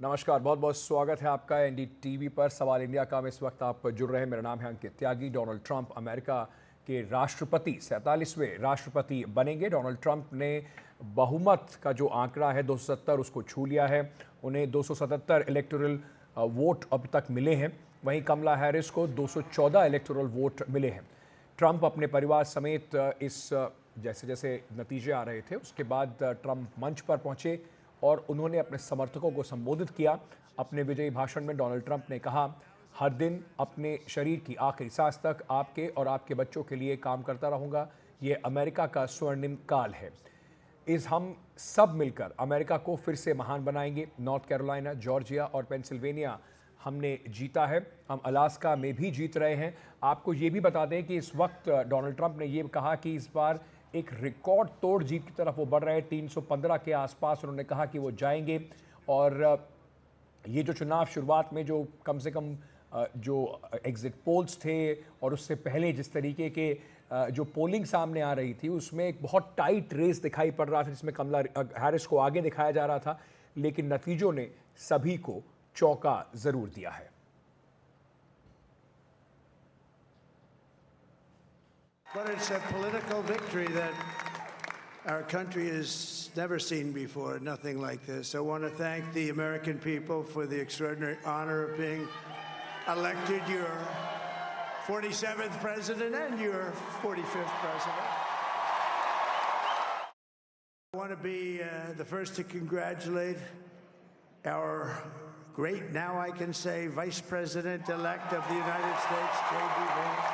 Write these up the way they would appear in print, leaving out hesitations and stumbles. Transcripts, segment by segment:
नमस्कार, बहुत बहुत स्वागत है आपका एनडीटीवी पर सवाल इंडिया का। में इस वक्त आप जुड़ रहे हैं। मेरा नाम है अंकित त्यागी। डोनाल्ड ट्रंप अमेरिका के राष्ट्रपति 47वें राष्ट्रपति बनेंगे। डोनाल्ड ट्रंप ने बहुमत का जो आंकड़ा है 270 उसको छू लिया है। उन्हें 277 इलेक्टोरल वोट अब तक मिले हैं। वहीं कमला हैरिस को 214 इलेक्टोरल वोट मिले हैं। ट्रंप अपने परिवार समेत इस जैसे जैसे नतीजे आ रहे थे उसके बाद ट्रंप मंच पर पहुंचे और उन्होंने अपने समर्थकों को संबोधित किया। अपने विजयी भाषण में डोनाल्ड ट्रंप ने कहा, हर दिन अपने शरीर की आखिरी सांस तक आपके और आपके बच्चों के लिए काम करता रहूंगा। ये अमेरिका का स्वर्णिम काल है। हम सब मिलकर अमेरिका को फिर से महान बनाएंगे। नॉर्थ कैरोलिना, जॉर्जिया और पेंसिल्वेनिया हमने जीता है। हम अलास्का में भी जीत रहे हैं। आपको ये भी बता दें कि इस वक्त डोनाल्ड ट्रंप ने ये कहा कि इस बार एक रिकॉर्ड तोड़ जीत की तरफ वो बढ़ रहे हैं। 315 के आसपास उन्होंने कहा कि वो जाएंगे। और ये जो चुनाव शुरुआत में जो कम से कम जो एग्जिट पोल्स थे और उससे पहले जिस तरीके के जो पोलिंग सामने आ रही थी उसमें एक बहुत टाइट रेस दिखाई पड़ रहा था जिसमें कमला हैरिस को आगे दिखाया जा रहा था, लेकिन नतीजों ने सभी को चौंका जरूर दिया है। But it's a political victory that our country has never seen before, nothing like this. I want to thank the American people for the extraordinary honor of being elected your 47th president and your 45th president. I want to be the first to congratulate our great, now I can say, Vice President-elect of the United States, J.D. Vance.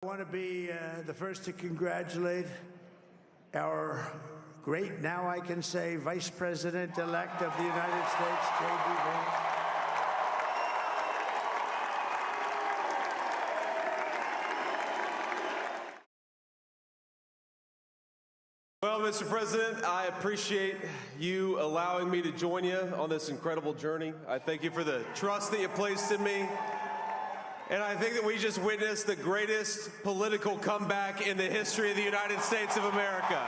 I want to be the first to congratulate our great, now I can say, Vice President-elect of the United States, J.D. Vance. Well, Mr. President, I appreciate you allowing me to join you on this incredible journey. I thank you for the trust that you placed in me. And I think that we just witnessed the greatest political comeback in the history of the United States of America.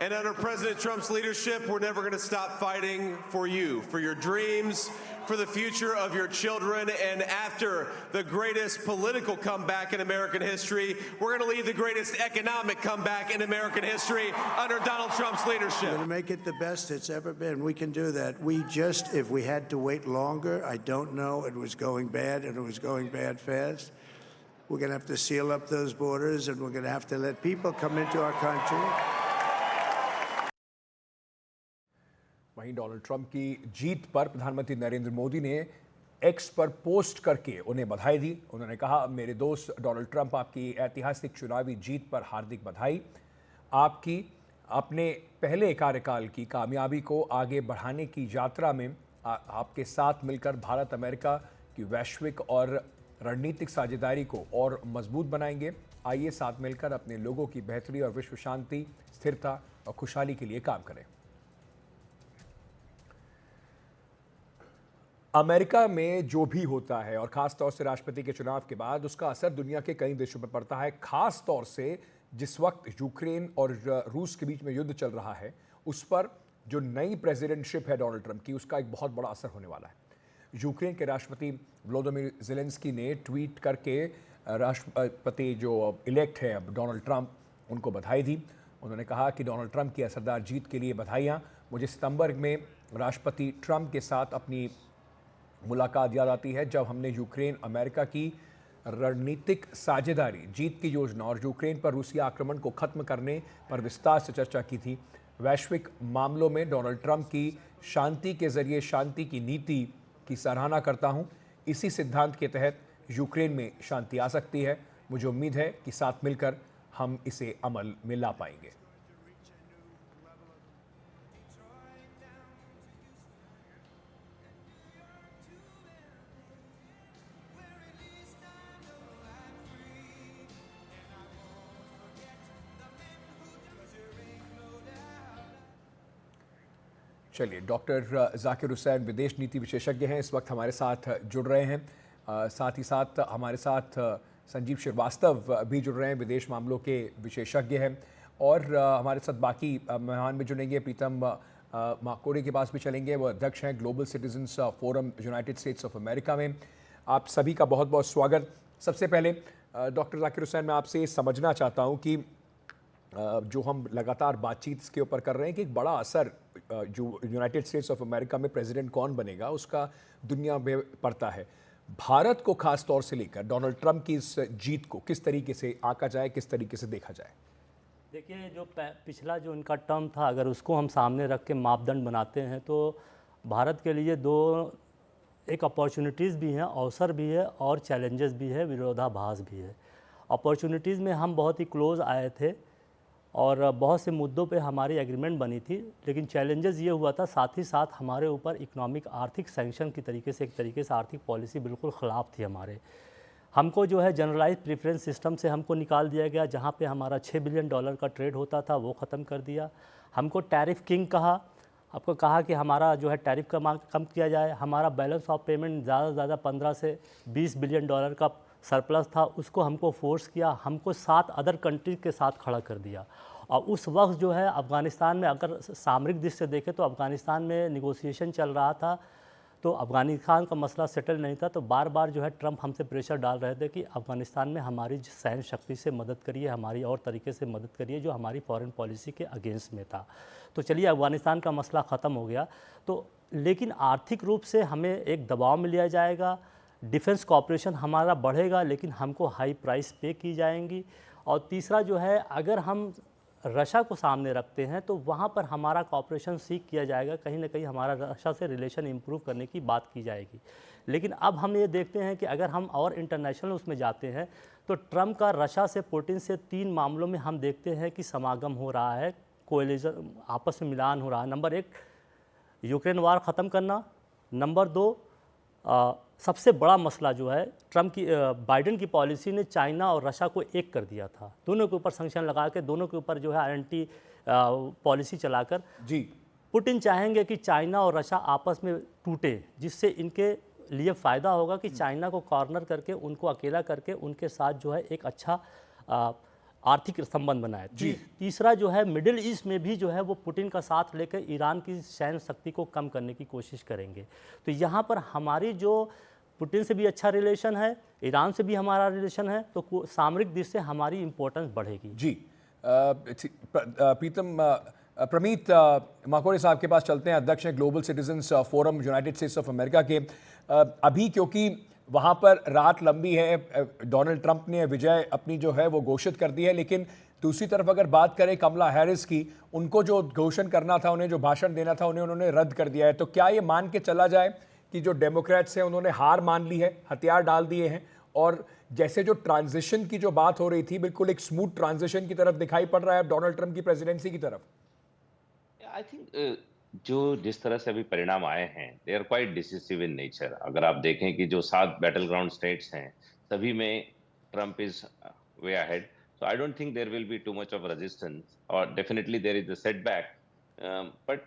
And under President Trump's leadership, we're never going to stop fighting for you, for your dreams, for the future of your children. And after the greatest political comeback in American history, we're going to lead the greatest economic comeback in American history under Donald Trump's leadership. We're going to make it the best it's ever been. We can do that. If we had to wait longer, I don't know. It was going bad, and it was going bad fast. We're going to have to seal up those borders, and we're going to have to let people come into our country. वहीं Donald Trump की जीत पर प्रधानमंत्री नरेंद्र मोदी ने x पर post करके उन्हें बधाई दी। उन्होंने कहा, मेरे दोस्त डोनाल्ड ट्रंप, आपकी ऐतिहासिक चुनावी जीत पर हार्दिक बधाई। आपकी अपने पहले कार्यकाल की कामयाबी को आगे बढ़ाने की यात्रा में आपके साथ मिलकर भारत अमेरिका की वैश्विक और रणनीतिक साझेदारी को और मजबूत बनाएंगे। आइए साथ मिलकर अपने लोगों की बेहतरी और विश्व शांति, स्थिरता और खुशहाली के लिए काम करें। अमेरिका में जो भी होता है और ख़ास तौर से राष्ट्रपति के चुनाव के बाद उसका असर दुनिया के कई देशों पर पड़ता है। ख़ास तौर से जिस वक्त यूक्रेन और रूस के बीच में युद्ध चल रहा है उस पर जो नई प्रेसिडेंटशिप है डोनाल्ड ट्रंप की, उसका एक बहुत बड़ा असर होने वाला है। यूक्रेन के राष्ट्रपति व्लोदिमीर ज़ेलेंस्की ने ट्वीट करके राष्ट्रपति जो इलेक्ट है अब डोनाल्ड ट्रंप, उनको बधाई दी। उन्होंने कहा कि डोनाल्ड ट्रंप की असरदार जीत के लिए बधाइयाँ। मुझे सितंबर में राष्ट्रपति ट्रंप के साथ अपनी मुलाकात याद आती है जब हमने यूक्रेन अमेरिका की रणनीतिक साझेदारी, जीत की योजना और यूक्रेन पर रूसी आक्रमण को खत्म करने पर विस्तार से चर्चा की थी। वैश्विक मामलों में डोनाल्ड ट्रंप की शांति के जरिए शांति की नीति की सराहना करता हूं। इसी सिद्धांत के तहत यूक्रेन में शांति आ सकती है। मुझे उम्मीद है कि साथ मिलकर हम इसे अमल में ला पाएंगे। चलिए, डॉक्टर जाकिर हुसैन विदेश नीति विशेषज्ञ हैं, इस वक्त हमारे साथ जुड़ रहे हैं। साथ ही साथ हमारे साथ संजीव श्रीवास्तव भी जुड़ रहे हैं, विदेश मामलों के विशेषज्ञ हैं। और हमारे साथ बाकी मेहमान भी जुड़ेंगे। प्रीतम माकोरे के पास भी चलेंगे, वो अध्यक्ष हैं global citizens forum United states of America में। आप सभी का बहुत बहुत स्वागत। सबसे पहले डॉक्टर जाकिर हुसैन, मैं आपसे ये समझना चाहता हूँ कि जो हम लगातार बातचीत इसके ऊपर कर रहे हैं कि एक बड़ा असर जो यूनाइटेड स्टेट्स ऑफ अमेरिका में प्रेसिडेंट कौन बनेगा उसका दुनिया में पड़ता है। भारत को खास तौर से लेकर डोनाल्ड ट्रंप की इस जीत को किस तरीके से आंका जाए, किस तरीके से देखा जाए? देखिए, जो पिछला जो इनका टर्म था, अगर उसको हम सामने रख के मापदंड बनाते हैं तो भारत के लिए एक अपॉर्चुनिटीज़ भी हैं, अवसर भी है और चैलेंजेस भी है, विरोधाभास भी है। अपॉर्चुनिटीज़ में हम बहुत ही क्लोज आए थे और बहुत से मुद्दों पे हमारी एग्रीमेंट बनी थी, लेकिन चैलेंजेस ये हुआ था साथ ही साथ हमारे ऊपर इकोनॉमिक आर्थिक सैंक्शन की तरीके से एक तरीके से आर्थिक पॉलिसी बिल्कुल ख़िलाफ़ थी हमारे। हमको जो है जनरलाइज प्रेफरेंस सिस्टम से हमको निकाल दिया गया, जहाँ पे हमारा $6 बिलियन का ट्रेड होता था वो ख़त्म कर दिया। हमको टैरिफ किंग कहा, आपको कहा कि हमारा जो है टैरिफ कम किया जाए। हमारा बैलेंस ऑफ पेमेंट ज़्यादा से ज़्यादा 15 से $20 बिलियन का सरप्लस था, उसको हमको फोर्स किया, हमको 7 अदर कंट्रीज के साथ खड़ा कर दिया। और उस वक्त जो है अफ़गानिस्तान में, अगर सामरिक दृष्टि से देखें तो अफ़गानिस्तान में निगोशिएशन चल रहा था, तो अफ़गानिस्तान का मसला सेटल नहीं था, तो बार बार जो है ट्रंप हमसे प्रेशर डाल रहे थे कि अफ़गानिस्तान में हमारी सहन शक्ति से मदद करिए, हमारी और तरीके से मदद करिए, जो हमारी फॉरेन पॉलिसी के अगेंस्ट में था। तो चलिए, अफ़गानिस्तान का मसला ख़त्म हो गया, तो लेकिन आर्थिक रूप से हमें एक दबाव में लिया जाएगा, डिफेंस कॉपरेशन हमारा बढ़ेगा, लेकिन हमको हाई प्राइस पे की जाएंगी। और तीसरा जो है, अगर हम रशिया को सामने रखते हैं तो वहाँ पर हमारा कॉपरेशन सीख किया जाएगा, कहीं ना कहीं हमारा रशिया से रिलेशन इम्प्रूव करने की बात की जाएगी। लेकिन अब हम ये देखते हैं कि अगर हम और इंटरनेशनल उसमें जाते हैं तो ट्रंप का रशिया से, पुतिन से 3 मामलों में हम देखते हैं कि समागम हो रहा है, कोएलिशन आपस में मिलान हो रहा है। नंबर 1 यूक्रेन वार ख़त्म करना, नंबर 2 सबसे बड़ा मसला जो है ट्रंप की बाइडेन की पॉलिसी ने चाइना और रशिया को एक कर दिया था, दोनों के ऊपर संक्शन लगा के, दोनों के ऊपर जो है एंटी पॉलिसी चलाकर। जी, पुतिन चाहेंगे कि चाइना और रशिया आपस में टूटे, जिससे इनके लिए फ़ायदा होगा कि चाइना को कॉर्नर करके, उनको अकेला करके उनके साथ जो है एक अच्छा आर्थिक संबंध बनाए। तीसरा जो है, मिडिल ईस्ट में भी जो है वो पुतिन का साथ लेकर ईरान की सैन्य शक्ति को कम करने की कोशिश करेंगे। तो यहाँ पर हमारी जो पुतिन से भी अच्छा रिलेशन है, ईरान से भी हमारा रिलेशन है, तो सामरिक दृष्टि से हमारी इम्पोर्टेंस बढ़ेगी। जी, प्रीतम, प्रमीत माकोरे साहब के पास चलते हैं, अध्यक्ष हैं global citizens forum United states of America के। अभी क्योंकि वहाँ पर रात लंबी है, डोनाल्ड ट्रंप ने विजय अपनी जो है वो घोषित कर दी है, लेकिन दूसरी तरफ अगर बात करें कमला हैरिस की, उनको जो घोषणा करना था, उन्हें जो भाषण देना था, उन्होंने रद्द कर दिया है। तो क्या ये मान के चला जाए कि जो डेमोक्रेट्स हैं उन्होंने हार मान ली है, हथियार डाल दिए हैं, और जैसे जो ट्रांजिशन की जो बात हो रही थी, बिल्कुल एक स्मूथ ट्रांजिशन की तरफ दिखाई पड़ रहा है डोनाल्ड ट्रंप की प्रेसिडेंसी की तरफ? आई थिंक जो जिस तरह से अभी परिणाम आए हैं, they are quite decisive in nature. अगर आप देखें कि जो 7 बैटल ग्राउंड स्टेट्स हैं, सभी में Trump is way ahead. So I don't think there will be too much of resistance, और definitely there is a setback, but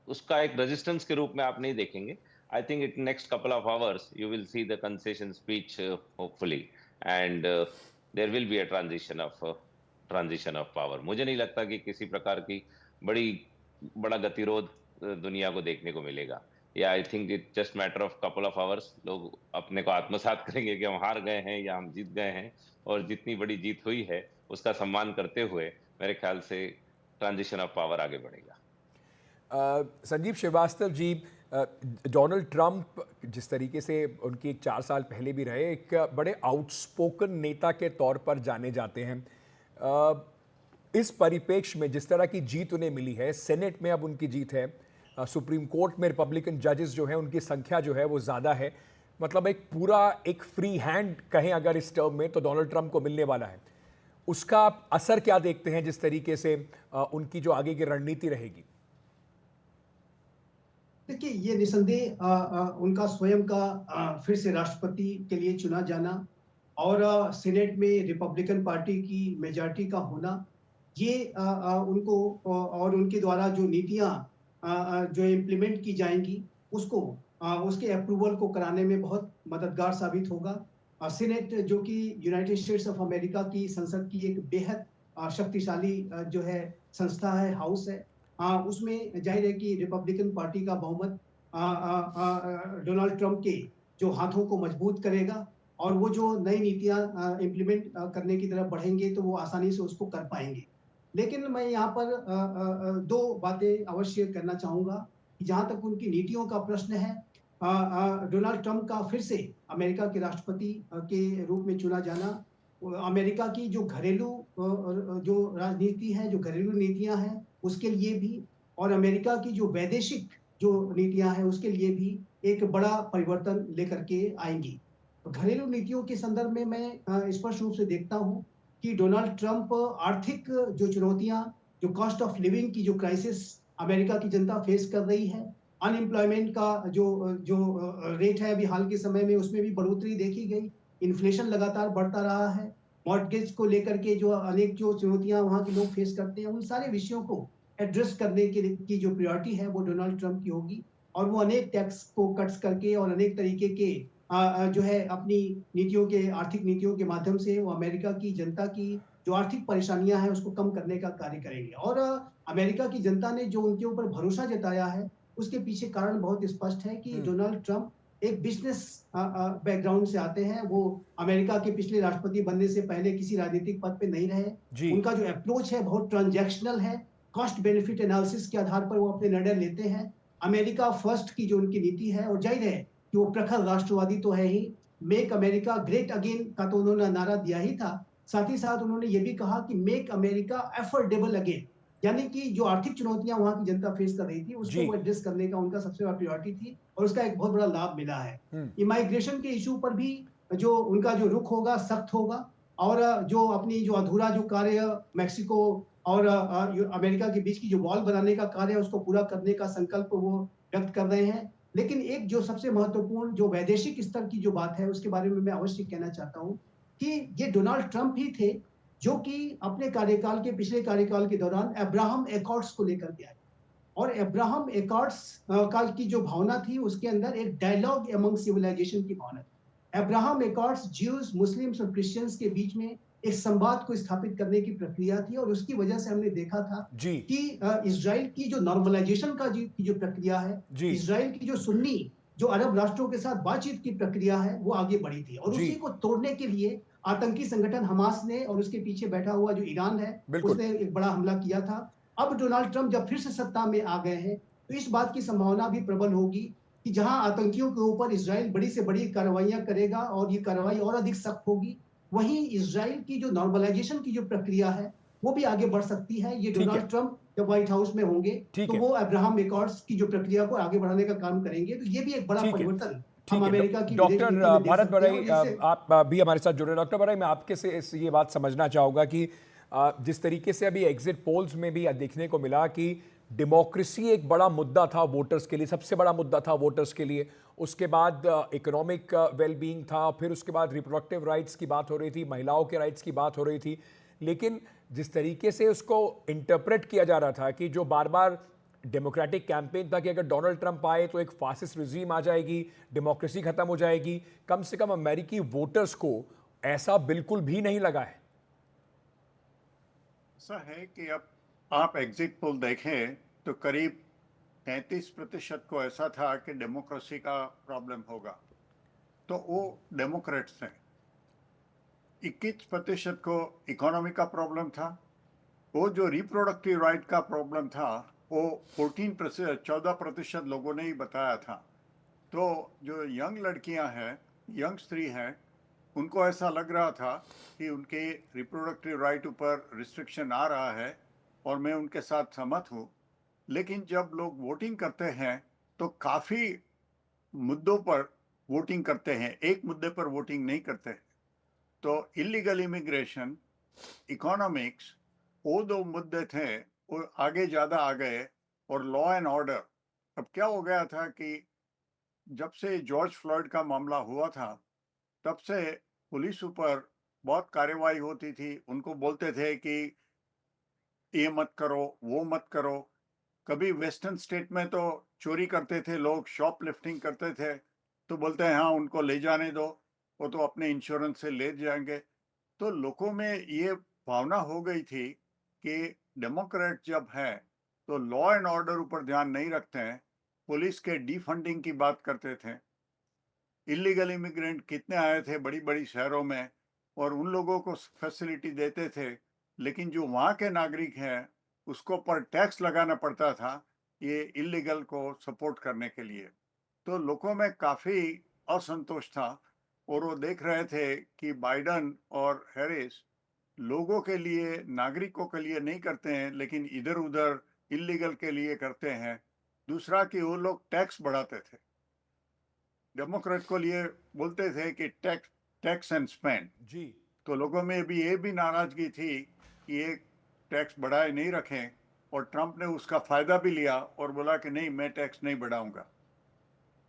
उसका एक रेजिस्टेंस के रूप में आप नहीं देखेंगे। I think in next couple of hours you will see the concession speech hopefully, and there will be a transition of power. मुझे नहीं लगता कि किसी प्रकार की बड़ा गतिरोध दुनिया को देखने को मिलेगा। या I think it just matter of couple of hours, लोग अपने को आत्मसात करेंगे कि हम हार गए हैं या हम जीत गए हैं, और जितनी बड़ी जीत हुई है उसका सम्मान करते हुए मेरे ख्याल से ट्रांजिशन ऑफ पावर आगे बढ़ेगा। संजीव श्रीवास्तव जी, डोनाल्ड ट्रंप जिस तरीके से उनकी 4 साल पहले भी रहे, एक बड़े आउटस्पोकन नेता के तौर पर जाने जाते हैं। इस परिप्रेक्ष्य में जिस तरह की जीत उन्हें मिली है, सेनेट में अब उनकी जीत है, सुप्रीम कोर्ट में रिपब्लिकन जजेस जो हैं उनकी संख्या जो है वो ज़्यादा है, मतलब एक फ्री हैंड कहें अगर इस टर्म में तो डोनाल्ड ट्रंप को मिलने वाला है। उसका असर क्या देखते हैं, जिस तरीके से उनकी जो आगे की रणनीति रहेगी? देखिए, ये निसंदेह उनका स्वयं का फिर से राष्ट्रपति के लिए चुना जाना और सेनेट में रिपब्लिकन पार्टी की मेजॉरिटी का होना, ये उनको और उनके द्वारा जो नीतियां जो इम्प्लीमेंट की जाएंगी उसको उसके अप्रूवल को कराने में बहुत मददगार साबित होगा। सीनेट जो कि यूनाइटेड स्टेट्स ऑफ अमेरिका की संसद की एक बेहद शक्तिशाली जो है संस्था है, हाउस है। उसमें जाहिर है कि रिपब्लिकन पार्टी का बहुमत डोनाल्ड ट्रंप के जो हाथों को मजबूत करेगा और वो जो नई नीतियां इम्प्लीमेंट करने की तरफ बढ़ेंगे तो वो आसानी से उसको कर पाएंगे। लेकिन मैं यहाँ पर दो बातें अवश्य करना चाहूंगा कि जहां तक उनकी नीतियों का प्रश्न है, डोनाल्ड ट्रंप का फिर से अमेरिका के राष्ट्रपति के रूप में चुना जाना अमेरिका की जो घरेलू जो राजनीति है, जो घरेलू नीतियां हैं उसके लिए भी और अमेरिका की जो वैदेशिक जो नीतियां हैं उसके लिए भी एक बड़ा परिवर्तन लेकर के आएंगी। घरेलू नीतियों के संदर्भ में मैं स्पष्ट रूप से देखता हूं कि डोनाल्ड ट्रंप आर्थिक जो चुनौतियां, जो कॉस्ट ऑफ लिविंग की जो क्राइसिस अमेरिका की जनता फेस कर रही है, अनएम्प्लॉयमेंट का जो जो रेट है अभी हाल के समय में उसमें भी बढ़ोतरी देखी गई, इन्फ्लेशन लगातार बढ़ता रहा है, मॉर्टगेज को लेकर के जो अनेक जो चुनौतियां वहां के लोग फेस करते हैं, उन सारे विषयों को एड्रेस करने की जो प्रायोरिटी है वो डोनाल्ड ट्रंप की होगी और वो अनेक टैक्स को कट्स करके और अनेक तरीके के जो है अपनी नीतियों के आर्थिक नीतियों के माध्यम से वो अमेरिका की जनता की जो आर्थिक परेशानियां हैं उसको कम करने का कार्य करेंगे। और अमेरिका की जनता ने जो उनके ऊपर भरोसा जताया है उसके पीछे कारण बहुत स्पष्ट है कि डोनाल्ड ट्रंप एक बिजनेस बैकग्राउंड से आते हैं। वो अमेरिका के पिछले राष्ट्रपति बनने से पहले किसी राजनीतिक पद पे नहीं रहे। जी। उनका जो अप्रोच है बहुत ट्रांजैक्शनल है, कॉस्ट बेनिफिट एनालिसिस के आधार पर वो अपने निर्णय लेते हैं। अमेरिका फर्स्ट की जो उनकी नीति है और जाहिर है कि वो प्रखर राष्ट्रवादी तो है ही। मेक अमेरिका ग्रेट अगेन का तो उन्होंने नारा दिया ही था, साथ ही साथ उन्होंने ये भी कहा कि मेक अमेरिका अफोर्डेबल अगेन, यानी कि जो आर्थिक चुनौतियां वहां की जनता फेस कर रही थी उसको जी। वो एड्रेस करने का उनका सबसे बड़ा प्रायोरिटी थी और उसका एक बहुत बड़ा लाभ मिला है। इमाइग्रेशन के इशू पर भी जो उनका जो रुख होगा सख्त होगा और जो अपनी जो अधूरा जो कार्य मैक्सिको और अमेरिका के बीच की जो वॉल बनाने का कार्य है उसको पूरा करने का संकल्प वो व्यक्त कर रहे हैं। लेकिन एक जो सबसे महत्वपूर्ण जो वैदेशिक स्तर की जो बात है उसके बारे में मैं अवश्य कहना चाहता हूं कि ये डोनाल्ड ट्रंप ही थे जो कि अपने कार्यकाल के पिछले कार्यकाल के दौरान अब्राहम एकॉर्ड्स को लेकर के आए और अब्राहम एकॉर्ड्स का की जो भावना थी उसके अंदर एक डायलॉग एमंग सिविलाइजेशन की भावना थी। अब्राहम एकॉर्ड्स ज्यूज, मुस्लिम्स और क्रिश्चियंस के बीच में एक संवाद को स्थापित करने की प्रक्रिया थी और उसकी वजह से हमने देखा था जी। कि इजराइल की जो नॉर्मलाइजेशन की जो प्रक्रिया है, जी। इजराइल की जो सुन्नी जो अरब राष्ट्रों के साथ बातचीत की प्रक्रिया है वो आगे बढ़ी थी और जी। उसी को तोड़ने के लिए आतंकी संगठन हमास ने और उसके पीछे बैठा हुआ जो ईरान है बिल्कुल। उसने एक बड़ा हमला किया था। अब डोनाल्ड ट्रंप जब फिर से सत्ता में आ गए हैं तो इस बात की संभावना भी प्रबल होगी कि जहां आतंकियों के ऊपर इजराइल बड़ी से बड़ी कार्रवाइयां करेगा और ये कार्रवाई और अधिक सख्त होगी, वहीं इजराइल की जो नॉर्मलाइजेशन की जो प्रक्रिया है वो भी आगे बढ़ सकती है। ये ठीक है। डोनाल्ड ट्रंप जब व्हाइट हाउस में होंगे ठीक तो है। वो अब्राहम एकॉर्ड्स की जो प्रक्रिया को आगे बढ़ाने का काम करेंगे, तो ये भी एक बड़ा ठीक है। परिवर्तन हम ठीक है। अमेरिका की विदेश डॉक्टर नीति में देख भारत सकते हैं बड़ई, और इससे आप भी हमारे साथ जुड़े। डॉक्टर बड़ई, मैं आपके से ये बात समझना चाहूँगा कि जिस तरीके से अभी एग्जिट पोल्स में भी देखने को मिला कि डेमोक्रेसी एक बड़ा मुद्दा था वोटर्स के लिए, सबसे बड़ा मुद्दा था वोटर्स के लिए, उसके बाद इकोनॉमिक वेलबींग था, फिर उसके बाद रिप्रोडक्टिव राइट्स की बात हो रही थी, महिलाओं के राइट्स की बात हो रही थी। लेकिन जिस तरीके से उसको इंटरप्रेट किया जा रहा था कि जो बार बार डेमोक्रेटिक कैंपेन था कि अगर डोनाल्ड ट्रंप आए तो एक फासिस्ट रिजीम आ जाएगी, डेमोक्रेसी खत्म हो जाएगी, कम से कम अमेरिकी वोटर्स को ऐसा बिल्कुल भी नहीं लगा है। ऐसा है कि अब आप एग्जिट पोल देखें तो करीब 33% को ऐसा था कि डेमोक्रेसी का प्रॉब्लम होगा, तो वो डेमोक्रेट्स हैं। 21% को इकोनॉमी का प्रॉब्लम था। वो जो रिप्रोडक्टिव राइट का प्रॉब्लम था वो 14% लोगों ने ही बताया था। तो जो यंग लड़कियां हैं, यंग स्त्री हैं, उनको ऐसा लग रहा था कि उनके रिप्रोडक्टिव राइट ऊपर रिस्ट्रिक्शन आ रहा है और मैं उनके साथ सहमत हूँ। लेकिन जब लोग वोटिंग करते हैं तो काफ़ी मुद्दों पर वोटिंग करते हैं, एक मुद्दे पर वोटिंग नहीं करते। तो इलीगल इमिग्रेशन, इकोनॉमिक्स, वो दो मुद्दे थे वो आगे ज़्यादा आ गए। और लॉ एंड ऑर्डर, अब क्या हो गया था कि जब से जॉर्ज फ्लॉयड का मामला हुआ था तब से पुलिस ऊपर बहुत कार्रवाई होती थी। उनको बोलते थे कि ये मत करो, वो मत करो। कभी वेस्टर्न स्टेट में तो चोरी करते थे लोग, शॉप लिफ्टिंग करते थे, तो बोलते हैं हाँ उनको ले जाने दो, वो तो अपने इंश्योरेंस से ले जाएंगे। तो लोगों में ये भावना हो गई थी कि डेमोक्रेट जब है तो लॉ एंड ऑर्डर ऊपर ध्यान नहीं रखते हैं, पुलिस के डिफंडिंग की बात करते थे। इलीगल इमिग्रेंट कितने आए थे बड़ी बड़ी शहरों में, और उन लोगों को फैसिलिटी देते थे, लेकिन जो वहाँ के नागरिक हैं उसको पर टैक्स लगाना पड़ता था ये इलीगल को सपोर्ट करने के लिए। तो लोगों में काफ़ी असंतोष था, और वो देख रहे थे कि बाइडन और हैरिस लोगों के लिए, नागरिकों के लिए नहीं करते हैं, लेकिन इधर उधर इलीगल के लिए करते हैं। दूसरा कि वो लोग टैक्स बढ़ाते थे, डेमोक्रेट को लिए बोलते थे कि टैक्स एंड स्पेंड। जी। तो लोगों में भी ये भी नाराजगी थी कि ये टैक्स बढ़ाए नहीं रखें, और ट्रंप ने उसका फायदा भी लिया और बोला कि नहीं मैं टैक्स नहीं बढ़ाऊंगा।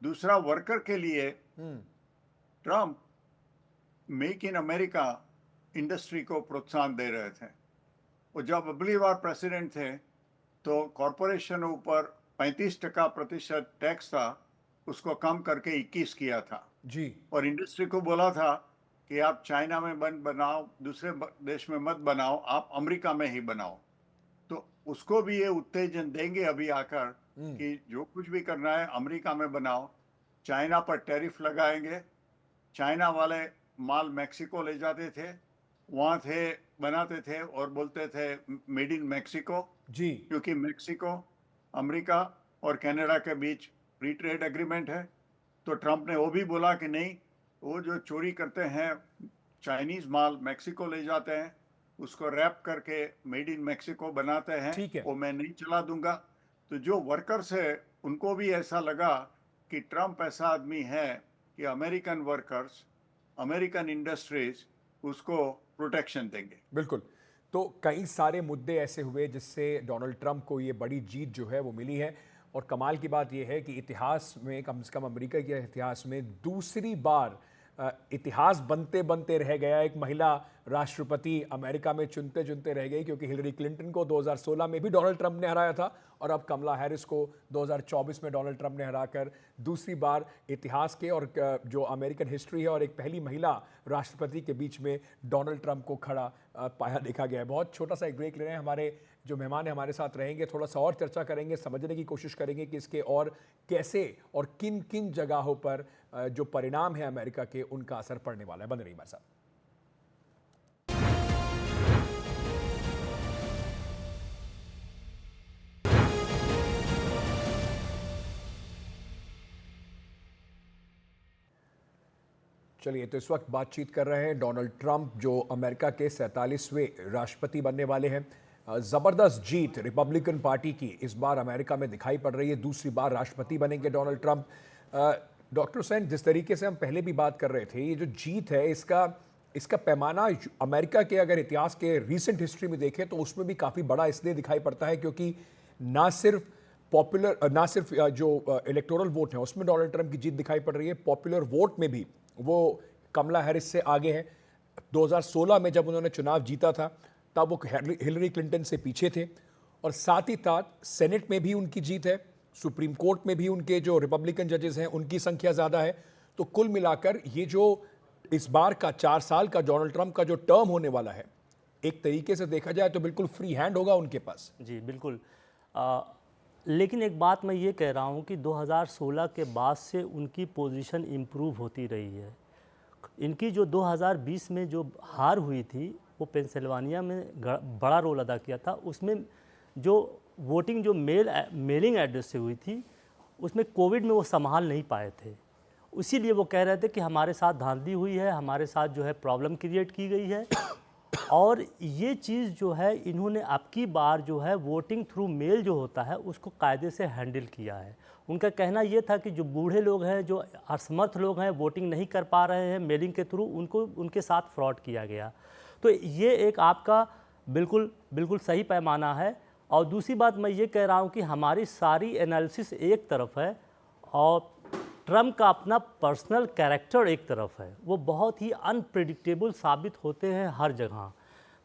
दूसरा, वर्कर के लिए Trump make in America industry को प्रोत्साहन दे रहे थे। वो जब अगली बार प्रेसिडेंट थे तो कॉरपोरेशन ऊपर 35% टैक्स था, उसको कम करके 21 किया था जी। और इंडस्ट्री को बोला था कि आप चाइना में बन बनाओ, दूसरे देश में मत बनाओ, आप अमेरिका में ही बनाओ। तो उसको भी ये उत्तेजन देंगे अभी आकर कि जो कुछ भी करना है अमेरिका में बनाओ। चाइना पर टैरिफ लगाएंगे। चाइना वाले माल मैक्सिको ले जाते थे, वहाँ थे, बनाते थे और बोलते थे मेड इन मैक्सिको, जी। क्योंकि मैक्सिको, अमेरिका और कनाडा के बीच फ्री ट्रेड एग्रीमेंट है। तो ट्रंप ने वो भी बोला कि नहीं, वो जो चोरी करते हैं चाइनीज माल मैक्सिको ले जाते हैं, उसको रैप करके मेड इन मैक्सिको बनाते हैं, ठीक है। वो मैं नहीं चला दूंगा। तो जो वर्कर्स है उनको भी ऐसा लगा कि ट्रंप ऐसा आदमी है कि अमेरिकन वर्कर्स, अमेरिकन इंडस्ट्रीज उसको प्रोटेक्शन देंगे। बिल्कुल। तो कई सारे मुद्दे ऐसे हुए जिससे डोनाल्ड ट्रंप को ये बड़ी जीत जो है वो मिली है, और कमाल की बात यह है कि इतिहास में, कम से कम अमेरिका के इतिहास में दूसरी बार इतिहास बनते बनते रह गया। एक महिला राष्ट्रपति अमेरिका में चुनते चुनते रह गई, क्योंकि हिलरी क्लिंटन को 2016 में भी डोनाल्ड ट्रंप ने हराया था, और अब कमला हैरिस को 2024 में डोनाल्ड ट्रंप ने हराकर दूसरी बार इतिहास के और जो अमेरिकन हिस्ट्री है और एक पहली महिला राष्ट्रपति के बीच में डोनाल्ड ट्रंप को खड़ा पाया देखा गया है। बहुत छोटा सा एक ब्रेक ले रहे हैं। हमारे जो मेहमान है हमारे साथ रहेंगे, थोड़ा सा और चर्चा करेंगे, समझने की कोशिश करेंगे कि इसके और कैसे और किन किन जगहों पर जो परिणाम है अमेरिका के, उनका असर पड़ने वाला है। बने रहिए हमारे साथ। चलिए, तो इस वक्त बातचीत कर रहे हैं डोनाल्ड ट्रंप, जो अमेरिका के 47वें राष्ट्रपति बनने वाले हैं। ज़बरदस्त जीत रिपब्लिकन पार्टी की इस बार अमेरिका में दिखाई पड़ रही है। दूसरी बार राष्ट्रपति बनेंगे डोनाल्ड ट्रंप। डॉक्टर हुसैन, जिस तरीके से हम पहले भी बात कर रहे थे, ये जो जीत है इसका पैमाना अमेरिका के अगर इतिहास के रीसेंट हिस्ट्री में देखें तो उसमें भी काफ़ी बड़ा इसलिए दिखाई पड़ता है क्योंकि ना सिर्फ जो इलेक्टोरल वोट है उसमें डोनाल्ड ट्रंप की जीत दिखाई पड़ रही है, पॉपुलर वोट में भी वो कमला हैरिस से आगे हैं। 2016 में जब उन्होंने चुनाव जीता था तब वो हिलरी क्लिंटन से पीछे थे, और साथ ही साथ सेनेट में भी उनकी जीत है, सुप्रीम कोर्ट में भी उनके जो रिपब्लिकन जजेस हैं उनकी संख्या ज़्यादा है। तो कुल मिलाकर ये जो इस बार का 4 साल का डोनाल्ड ट्रंप का जो टर्म होने वाला है, एक तरीके से देखा जाए तो बिल्कुल फ्री हैंड होगा उनके पास। जी बिल्कुल। लेकिन एक बात मैं ये कह रहा हूँ कि 2016 के बाद से उनकी पोजीशन इम्प्रूव होती रही है। इनकी जो 2020 में जो हार हुई थी वो पेंसिल्वानिया में बड़ा रोल अदा किया था। उसमें जो वोटिंग जो मेलिंग एड्रेस से हुई थी उसमें कोविड में वो संभाल नहीं पाए थे, इसीलिए वो कह रहे थे कि हमारे साथ धांधली हुई है, हमारे साथ जो है प्रॉब्लम क्रिएट की गई है। और ये चीज़ जो है इन्होंने अब की बार जो है वोटिंग थ्रू मेल जो होता है उसको कायदे से हैंडल किया है। उनका कहना ये था कि जो बूढ़े लोग हैं, जो असमर्थ लोग हैं, वोटिंग नहीं कर पा रहे हैं मेलिंग के थ्रू, उनके साथ फ्रॉड किया गया। तो ये एक आपका बिल्कुल सही पैमाना है। और दूसरी बात मैं ये कह रहा हूँ कि हमारी सारी एनालिसिस एक तरफ है और ट्रंप का अपना पर्सनल कैरेक्टर एक तरफ है। वो बहुत ही अनप्रेडिक्टेबल साबित होते हैं हर जगह।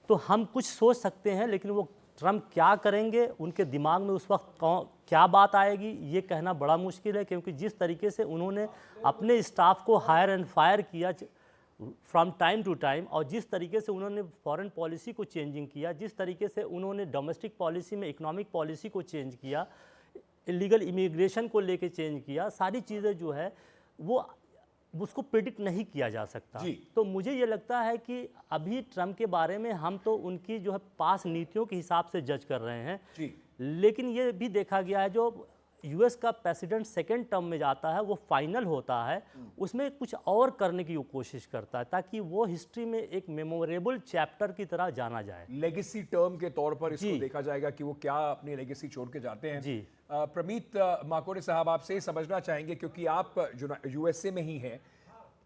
तो हम कुछ सोच सकते हैं लेकिन वो ट्रम्प क्या करेंगे, उनके दिमाग में उस वक्त क्या बात आएगी, ये कहना बड़ा मुश्किल है, क्योंकि जिस तरीके से उन्होंने अपने स्टाफ को हायर एंड फायर किया फ्रॉम टाइम टू टाइम, और जिस तरीके से उन्होंने फॉरेन पॉलिसी को चेंजिंग किया, जिस तरीके से उन्होंने डोमेस्टिक पॉलिसी में इकोनॉमिक पॉलिसी को चेंज किया, इलीगल इमिग्रेशन को लेके चेंज किया, सारी चीज़ें जो है वो उसको प्रिडिक्ट नहीं किया जा सकता। तो मुझे ये लगता है कि अभी ट्रम्प के बारे में हम तो उनकी जो है पास नीतियों के हिसाब से जज कर रहे हैं, लेकिन ये भी देखा गया है जो यूएस का प्रेसिडेंट सेकेंड टर्म में जाता है, वो फाइनल होता है, उसमें कुछ और करने की वो कोशिश करता है ताकि वो हिस्ट्री में एक मेमोरेबल चैप्टर की तरह जाना जाए। लेगेसी टर्म के तौर पर इसको देखा जाएगा कि वो क्या अपनी लेगेसी छोड़ के जाते हैं। जी प्रमीत माकोरे साहब, आपसे ही समझना चाहेंगे, क्योंकि आप यूएसए में ही हैं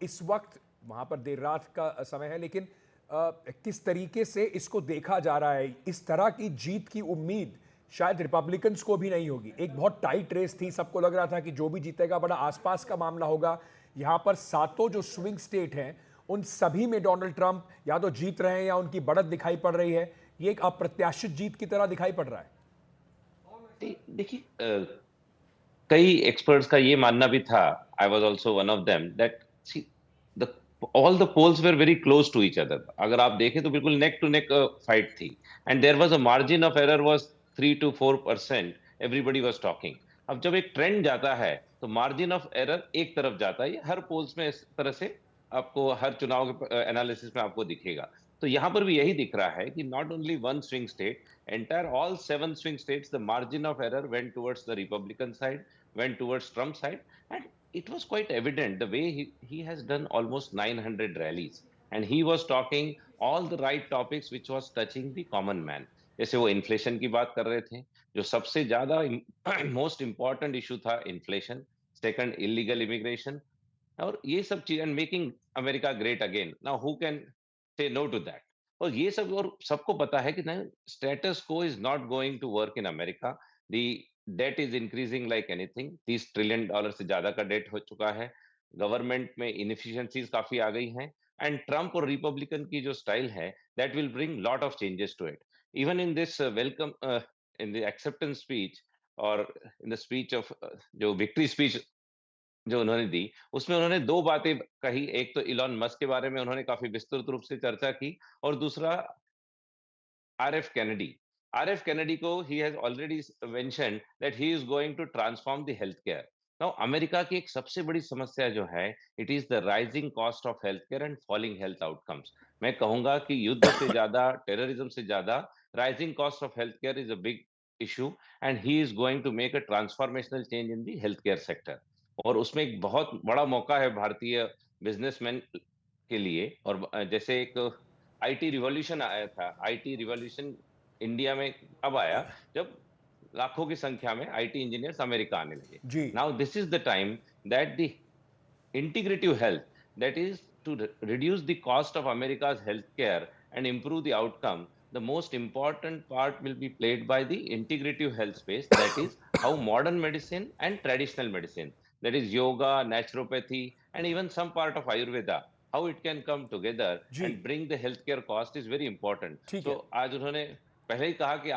इस वक्त, वहाँ पर देर रात का समय है, लेकिन किस तरीके से इसको देखा जा रहा है? इस तरह की जीत की उम्मीद शायद रिपब्लिकन्स को भी नहीं होगी। एक बहुत टाइट रेस थी, सबको लग रहा था कि जो भी जीतेगा बड़ा आसपास का मामला होगा। यहाँ पर सातों जो स्विंग स्टेट हैं उन सभी में डोनाल्ड ट्रंप या तो जीत रहे हैं या उनकी बढ़त दिखाई पड़ रही है। ये एक अप्रत्याशित जीत की तरह दिखाई पड़ रहा है। देखिए, कई एक्सपर्ट्स का ये मानना भी था, I was also one of them, that see the all the polls were very close to each other. अगर आप देखें तो बिल्कुल नेक टू नेक फाइट थी, and there was a margin of error was 3 to 4%, everybody was talking. अब जब एक trend जाता है तो मार्जिन ऑफ एरर एक तरफ जाता है, ये हर पोल्स में इस तरह से आपको हर चुनाव के एनालिसिस में आपको दिखेगा। तो यहाँ पर भी यही दिख रहा है कि not only one swing state, entire all 7 swing states, the margin of error went towards the Republican side, went towards Trump side, and it was quite evident the way he has done almost 900 rallies, and he was talking all the right topics which was touching the common man. जैसे वो inflation की बात कर रहे थे, जो सबसे ज्यादा मोस्ट इंपॉर्टेंट इशू था इन्फ्लेशन, सेकंड इलीगल इमिग्रेशन, और ये सब चीज, and making America great again. Now who can say no to that? और ये सब, और सबको पता है कि नहीं, status quo is not going to work in America. The debt is increasing like anything, $30 trillion से ज्यादा का डेट हो चुका है, गवर्नमेंट में इनएफिशिएंसीज काफी आ गई हैं, एंड ट्रम्प और रिपब्लिकन की जो स्टाइल है, that will bring lot of changes to it. Even in this welcome, in the acceptance speech, और इन द स्पीच ऑफ जो विक्ट्री स्पीच जो उन्होंने दी, उसमें उन्होंने 2 बातें कही। एक तो इलॉन मस्क के बारे में उन्होंने काफी विस्तृत रूप से चर्चा की, और दूसरा RF Kennedy. RF Kennedy को he has already mentioned that he is going to transform the healthcare. Now, America की एक सबसे बड़ी समस्या जो है, it is the rising cost of healthcare and falling health outcomes. मैं कहूंगा कि युद्ध से ज्यादा, टेररिज्म से ज्यादा, rising cost of healthcare is a big issue, and he is going to make a transformational change in the healthcare sector. और उसमें एक बहुत बड़ा मौका है भारतीय बिजनेसमैन के लिए। और जैसे एक आईटी रिवॉल्यूशन आया था, आईटी रिवॉल्यूशन इंडिया में अब आया जब लाखों की संख्या में आईटी इंजीनियर्स अमेरिका आने लगे। Now this is the time that the integrative health, that is to reduce the cost of America's healthcare and improve the outcome. The most important part will be played by the integrative health space, that is how modern medicine and traditional medicine, that is yoga, naturopathy, and even some part of Ayurveda, how it can come together and bring the healthcare cost is very important. So आज उन्होंने पहले ही कहा कि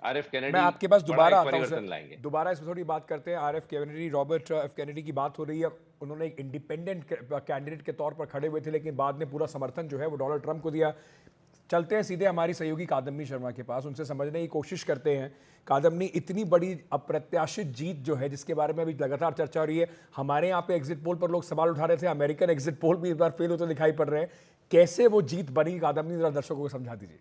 RF Kennedy, मैं आपके पास दोबारा आता हूं परिवर्तन लाएंगे। दोबारा इसमें थोड़ी बात करते हैं। RF Kennedy, Robert F Kennedy की बात हो रही है। उन्होंने एक इंडिपेंडेंट कैंडिडेट के तौर पर खड़े हुए थे, लेकिन बाद में पूरा समर्थन जो है वो डोनाल्ड ट्रंप को दिया। चलते हैं सीधे हमारी सहयोगी कादम्बी शर्मा के पास, उनसे समझने की कोशिश करते हैं। कादम्बी, इतनी बड़ी अप्रत्याशित जीत जो है, जिसके बारे में अभी लगातार चर्चा हो रही है, हमारे यहाँ पे एग्जिट पोल पर लोग सवाल उठा रहे थे, अमेरिकन एग्जिट पोल भी इस बार फेल होते दिखाई पड़ रहे हैं। कैसे वो जीत बनी, कादम्बी जरा दर्शकों को समझा दीजिए।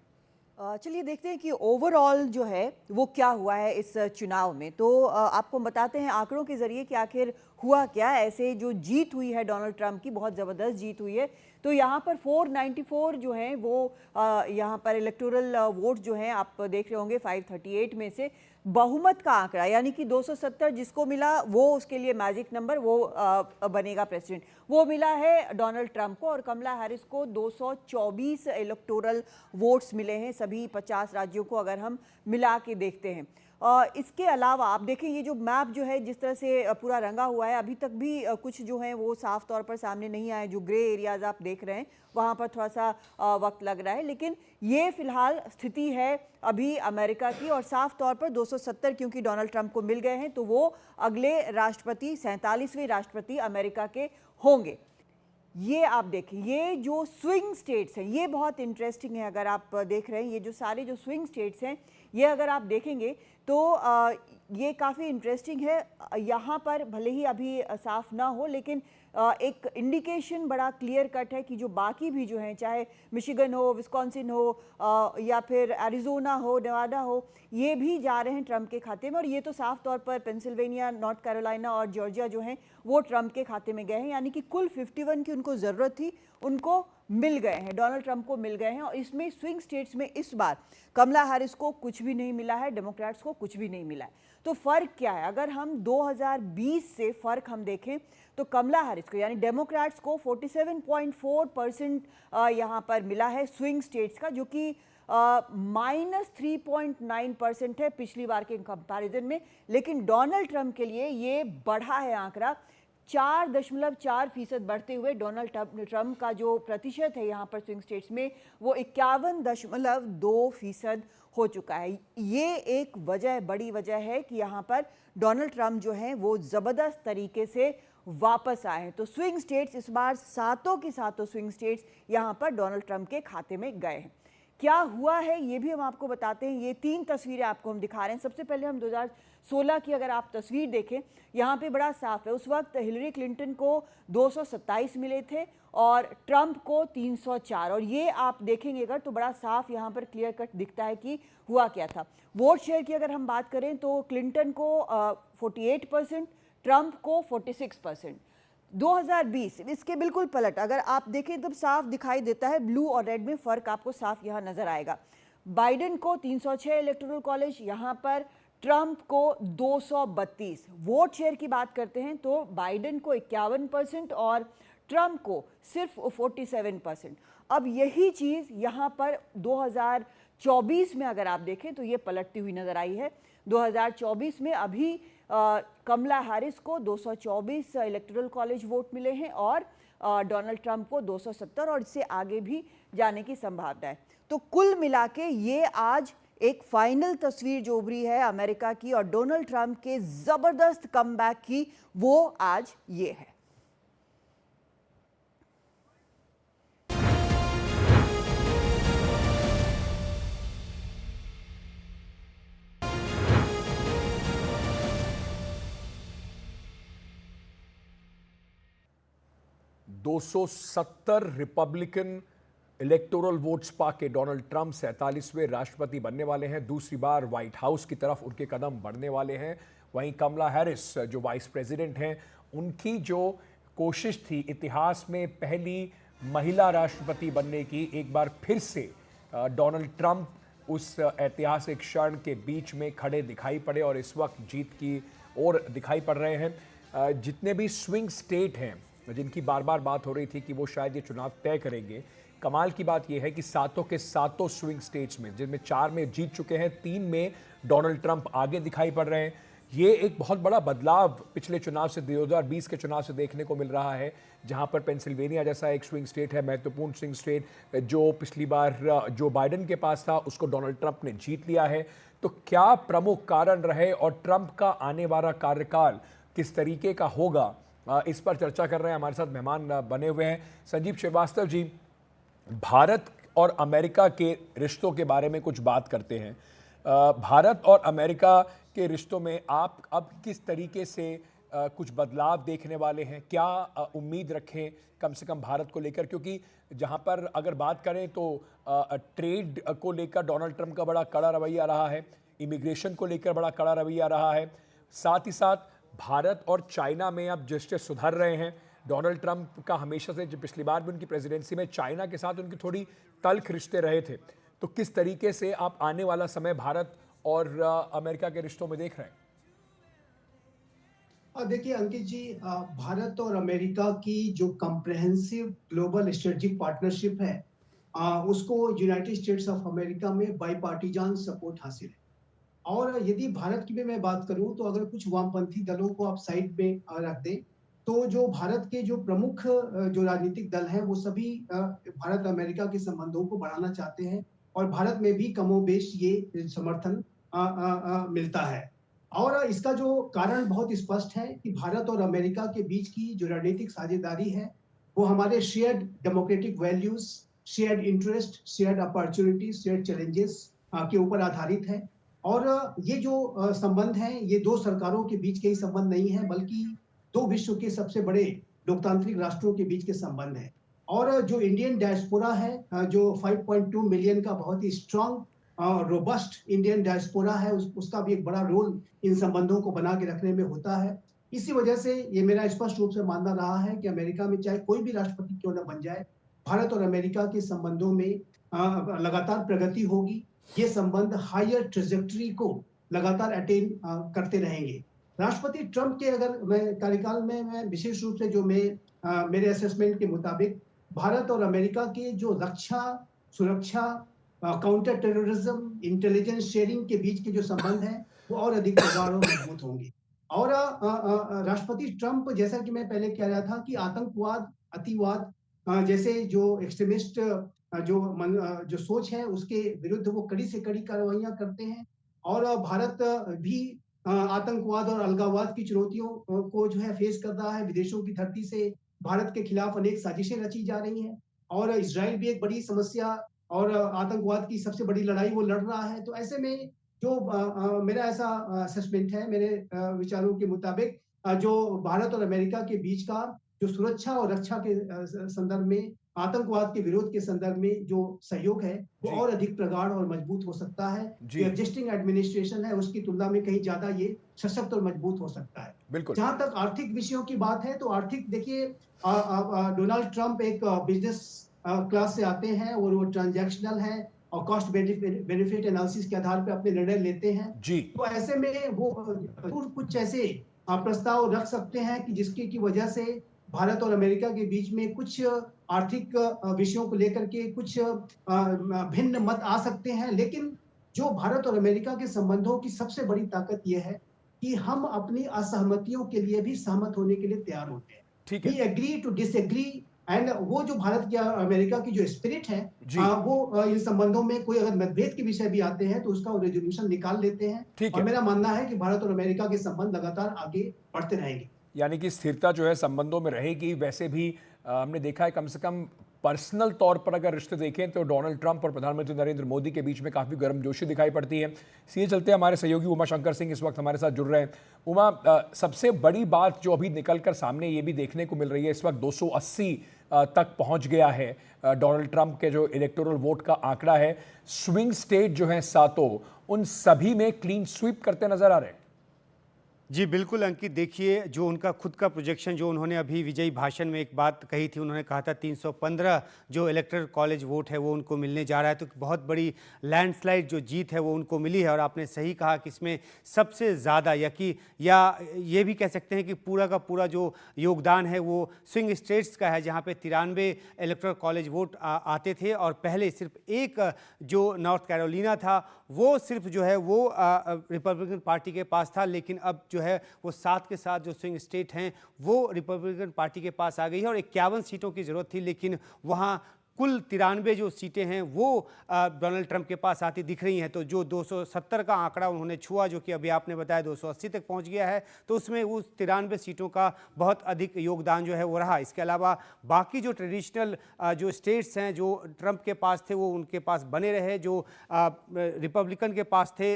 चलिए देखते हैं कि ओवरऑल जो है वो क्या हुआ है इस चुनाव में। तो आपको बताते हैं आंकड़ों के जरिए कि आखिर हुआ क्या। ऐसे जो जीत हुई है डोनाल्ड ट्रंप की, बहुत ज़बरदस्त जीत हुई है। तो यहाँ पर 494 जो हैं वो यहाँ पर इलेक्टोरल वोट जो हैं आप देख रहे होंगे 538 में से बहुमत का आंकड़ा, यानी कि 270 जिसको मिला वो उसके लिए मैजिक नंबर, वो बनेगा प्रेसिडेंट, वो मिला है डोनाल्ड ट्रंप को। और कमला हैरिस को 224 इलेक्टोरल वोट्स मिले हैं सभी 50 राज्यों को अगर हम मिला के देखते हैं। इसके अलावा आप देखें ये जो मैप जो है जिस तरह से पूरा रंगा हुआ है, अभी तक भी कुछ जो है वो साफ तौर पर सामने नहीं आए। जो ग्रे एरियाज आप देख रहे हैं वहाँ पर थोड़ा सा वक्त लग रहा है, लेकिन ये फिलहाल स्थिति है अभी अमेरिका की। और साफ तौर पर 270 क्योंकि डोनाल्ड ट्रंप को मिल गए हैं, तो वो अगले राष्ट्रपति 47वें राष्ट्रपति अमेरिका के होंगे। ये आप देखें, ये जो स्विंग स्टेट्स हैं ये बहुत इंटरेस्टिंग है। अगर आप देख रहे हैं ये जो सारे जो स्विंग स्टेट्स हैं, ये अगर आप देखेंगे तो ये काफ़ी इंटरेस्टिंग है। यहाँ पर भले ही अभी साफ ना हो, लेकिन एक इंडिकेशन बड़ा क्लियर कट है कि जो बाकी भी जो हैं, चाहे मिशिगन हो, विस्कॉन्सिन हो या फिर एरिजोना हो, नेवाडा हो, ये भी जा रहे हैं ट्रंप के खाते में। और ये तो साफ तौर पर पेंसिल्वेनिया, नॉर्थ कैरोलिना और जॉर्जिया जो हैं वो ट्रंप के खाते में गए हैं। यानी कि कुल 51 की उनको ज़रूरत थी, उनको मिल गए हैं, डोनाल्ड ट्रंप को मिल गए हैं। और इसमें स्विंग स्टेट्स में इस बार कमला हैरिस को कुछ भी नहीं मिला है, डेमोक्रेट्स को कुछ भी नहीं मिला है। तो फ़र्क क्या है? अगर हम 2020 से फ़र्क हम देखें तो कमला हैरिस को यानी डेमोक्रेट्स को 47.4% यहाँ पर मिला है स्विंग स्टेट्स का, जो कि -3.9% है पिछली बार के कंपैरिजन में। लेकिन डोनाल्ड ट्रंप के लिए ये बढ़ा है आंकड़ा 4.4% बढ़ते हुए डोनाल्ड ट्रंप का जो प्रतिशत है यहाँ पर स्विंग स्टेट्स में वो 51.2% हो चुका है। ये एक वजह, बड़ी वजह है कि यहाँ पर डोनाल्ड ट्रंप जो हैं वो ज़बरदस्त तरीके से वापस आए हैं। तो स्विंग स्टेट्स इस बार सातों की सातों स्विंग स्टेट्स यहाँ पर डोनाल्ड ट्रंप के खाते में गए हैं। क्या हुआ है ये भी हम आपको बताते हैं। ये 3 तस्वीरें आपको हम दिखा रहे हैं। सबसे पहले हम 2016 की अगर आप तस्वीर देखें, यहाँ पे बड़ा साफ है। उस वक्त हिलरी क्लिंटन को 227 मिले थे और ट्रंप को 304। और ये आप देखेंगे अगर तो बड़ा साफ यहाँ पर क्लियर कट दिखता है कि हुआ क्या था। वोट शेयर की अगर हम बात करें तो क्लिंटन को 48%, ट्रंप को 46%। 2020 इसके बिल्कुल पलट अगर आप देखें तब साफ दिखाई देता है, ब्लू और रेड में फ़र्क आपको साफ यहाँ नज़र आएगा। बाइडेन को 306 इलेक्टोरल कॉलेज, यहाँ पर ट्रंप को 232। वोट शेयर की बात करते हैं तो बाइडेन को 51% और ट्रंप को सिर्फ 47%। अब यही चीज़ यहाँ पर 2024 में अगर आप देखें तो ये पलटती हुई नज़र आई है। 2024 में अभी कमला हैरिस को 224 इलेक्टोरल कॉलेज वोट मिले हैं और डोनाल्ड ट्रंप को 270 और इससे आगे भी जाने की संभावना है। तो कुल मिला के ये आज एक फाइनल तस्वीर जो उभरी है अमेरिका की और डोनाल्ड ट्रंप के ज़बरदस्त कमबैक की, वो आज ये है। $270 रिपब्लिकन इलेक्टोरल वोट्स पाके डोनाल्ड ट्रंप 47वें राष्ट्रपति बनने वाले हैं। दूसरी बार व्हाइट हाउस की तरफ उनके कदम बढ़ने वाले हैं। वहीं कमला हैरिस जो वाइस प्रेसिडेंट हैं, उनकी जो कोशिश थी इतिहास में पहली महिला राष्ट्रपति बनने की, एक बार फिर से डोनाल्ड ट्रंप उस ऐतिहासिक क्षण के बीच में खड़े दिखाई पड़े और इस वक्त जीत की ओर दिखाई पड़ रहे हैं। जितने भी स्विंग स्टेट हैं जिनकी बार बार बात हो रही थी कि वो शायद ये चुनाव तय करेंगे, कमाल की बात यह है कि सातों के सातों स्विंग स्टेट्स में, जिनमें 4 में जीत चुके हैं, 3 में डोनाल्ड ट्रंप आगे दिखाई पड़ रहे हैं। ये एक बहुत बड़ा बदलाव पिछले चुनाव से, 2020 के चुनाव से देखने को मिल रहा है, जहां पर पेंसिल्वेनिया जैसा एक स्विंग स्टेट है, महत्वपूर्ण स्विंग स्टेट, जो पिछली बार जो बाइडेन के पास था उसको डोनाल्ड ट्रंप ने जीत लिया है। तो क्या प्रमुख कारण रहे और ट्रंप का आने वाला कार्यकाल किस तरीके का होगा, इस पर चर्चा कर रहे हैं। हमारे साथ मेहमान बने हुए हैं संजीव श्रीवास्तव जी। भारत और अमेरिका के रिश्तों के बारे में कुछ बात करते हैं। भारत और अमेरिका के रिश्तों में आप अब किस तरीके से कुछ बदलाव देखने वाले हैं? क्या उम्मीद रखें कम से कम भारत को लेकर? क्योंकि जहां पर अगर बात करें तो ट्रेड को लेकर डोनाल्ड ट्रंप का बड़ा कड़ा रवैया रहा है, इमिग्रेशन को लेकर बड़ा कड़ा रवैया रहा है, साथ ही साथ भारत और चाइना में अब रिश्ते सुधर रहे हैं। डोनाल्ड ट्रंप का हमेशा से, जो पिछली बार भी उनकी प्रेसिडेंसी में चाइना के साथ उनकी थोड़ी तल्ख रिश्ते रहे थे, तो किस तरीके से आप आने वाला समय भारत और अमेरिका के रिश्तों में देख रहे हैं? देखिए अंकित जी, भारत और अमेरिका की जो कॉम्प्रिहेंसिव ग्लोबल स्ट्रेटेजिक पार्टनरशिप है, उसको यूनाइटेड स्टेट्स ऑफ अमेरिका में बाईपार्टिजान सपोर्ट हासिल है। और यदि भारत की भी मैं बात करूं तो अगर कुछ वामपंथी दलों को आप साइड में रख दें, तो जो भारत के जो प्रमुख जो राजनीतिक दल हैं वो सभी भारत अमेरिका के संबंधों को बढ़ाना चाहते हैं और भारत में भी कमोबेश ये समर्थन मिलता है। और इसका जो कारण बहुत स्पष्ट है कि भारत और अमेरिका के बीच की जो रणनीतिक साझेदारी है वो हमारे shared democratic values, shared interest, shared opportunities, shared challenges के ऊपर आधारित है। और ये जो संबंध हैं ये दो सरकारों के बीच के ही संबंध नहीं है, बल्कि दो विश्व के सबसे बड़े लोकतांत्रिक राष्ट्रों के बीच के संबंध है। और जो इंडियन डायस्पोरा है, जो 5.2 मिलियन का बहुत ही स्ट्रांग रोबस्ट इंडियन डायस्पोरा है, उसका भी एक बड़ा रोल इन संबंधों को बना के रखने में होता है। इसी वजह से ये मेरा स्पष्ट रूप से मानना रहा है कि अमेरिका में चाहे कोई भी राष्ट्रपति क्यों न बन जाए, भारत और अमेरिका के संबंधों में लगातार प्रगति होगी। ये संबंध हायर ट्रेजेक्टरी को लगातार अटेन करते रहेंगे। राष्ट्रपति ट्रंप के अगर मैं कार्यकाल में मैं विशेष रूप से जो मेरे असेसमेंट के मुताबिक भारत और अमेरिका के जो रक्षा, सुरक्षा, काउंटर टेररिज्म, इंटेलिजेंस शेयरिंग के बीच के जो संबंध हैं वो और अधिक प्रगाढ़ और मजबूत होंगे। और राष्ट्रपति ट्रंप, जैसा कि मैं पहले कह रहा था कि आतंकवाद, अतिवाद जैसे जो एक्सट्रीमिस्ट जो सोच है उसके विरुद्ध वो कड़ी से कड़ी कार्रवाइयां करते हैं। और भारत भी आतंकवाद और अलगाववाद की चुनौतियों को जो है फेस कर रहा है। विदेशों की धरती से भारत के खिलाफ अनेक साजिशें रची जा रही हैं और इजराइल भी एक बड़ी समस्या और आतंकवाद की सबसे बड़ी लड़ाई वो लड़ रहा है। तो ऐसे में जो मेरा ऐसा असेसमेंट है, मेरे विचारों के मुताबिक जो भारत और अमेरिका के बीच का जो सुरक्षा और रक्षा के संदर्भ में, आतंकवाद के विरोध के संदर्भ में जो सहयोग है वो और अधिक प्रगाढ़ और मजबूत हो सकता है। जो एग्जिस्टिंग एडमिनिस्ट्रेशन है उसकी तुलना में कहीं ज्यादा ये सशक्त और मजबूत हो सकता है। बिल्कुल। जहां तक आर्थिक विषयों की बात है तो आर्थिक, देखिए डोनाल्ड ट्रंप एक बिजनेस क्लास से आते हैं और वो ट्रांजैक्शनल है और कॉस्ट बेनिफिट एनालिसिस के आधार पर अपने निर्णय लेते हैं जी। तो ऐसे में वो कुछ ऐसे प्रस्ताव रख सकते हैं कि जिसकी की वजह से भारत और अमेरिका के बीच में कुछ आर्थिक विषयों को लेकर के कुछ भिन्न मत आ सकते हैं। लेकिन जो भारत और अमेरिका के संबंधों की सबसे बड़ी ताकत यह है कि हम अपनी असहमतियों के लिए भी सहमत होने के लिए तैयार होते हैं। ठीक है। We agree to disagree and वो जो भारत की अमेरिका की जो स्पिरिट है वो इन संबंधों में कोई अगर मतभेद के विषय भी आते हैं तो उसका रेजोल्यूशन निकाल लेते हैं। और मेरा मानना है कि भारत और अमेरिका के संबंध लगातार आगे बढ़ते रहेंगे। यानी कि स्थिरता जो है संबंधों में रहेगी। वैसे भी हमने देखा है कम से कम पर्सनल तौर पर अगर रिश्ते देखें तो डोनाल्ड ट्रंप और प्रधानमंत्री नरेंद्र मोदी के बीच में काफ़ी गर्मजोशी दिखाई पड़ती है। सीधे चलते हमारे सहयोगी उमा शंकर सिंह इस वक्त हमारे साथ जुड़ रहे हैं। उमा, सबसे बड़ी बात जो अभी निकलकर सामने ये भी देखने को मिल रही है, इस वक्त 280 तक पहुंच गया है डोनाल्ड ट्रंप के जो इलेक्टोरल वोट का आंकड़ा है। स्विंग स्टेट जो है सातों, उन सभी में क्लीन स्वीप करते नजर आ रहे हैं। जी बिल्कुल अंकित, देखिए जो उनका खुद का प्रोजेक्शन, जो उन्होंने अभी विजयी भाषण में एक बात कही थी, उन्होंने कहा था 315 जो इलेक्टोरल कॉलेज वोट है वो उनको मिलने जा रहा है। तो बहुत बड़ी लैंडस्लाइड जो जीत है वो उनको मिली है। और आपने सही कहा कि इसमें सबसे ज़्यादा या ये भी कह सकते हैं कि पूरा का पूरा जो योगदान है वो स्विंग स्टेट्स का है, जहाँ पे 93 इलेक्टोरल कॉलेज वोट आते थे और पहले सिर्फ एक जो नॉर्थ कैरोलिना था वो सिर्फ जो है वो रिपब्लिकन पार्टी के पास था। लेकिन अब जो है वो 7 के साथ जो स्विंग स्टेट हैं वो रिपब्लिकन पार्टी के पास आ गई है। और 51 सीटों की ज़रूरत थी, लेकिन वहाँ कुल 93 जो सीटें हैं वो डोनाल्ड ट्रंप के पास आती दिख रही हैं। तो जो 270 का आंकड़ा उन्होंने छुआ, जो कि अभी आपने बताया 280 तक पहुंच गया है, तो उसमें उस 93 सीटों का बहुत अधिक योगदान जो है वो रहा। इसके अलावा बाकी जो ट्रेडिशनल जो स्टेट्स हैं जो ट्रंप के पास थे वो उनके पास बने रहे, जो रिपब्लिकन के पास थे,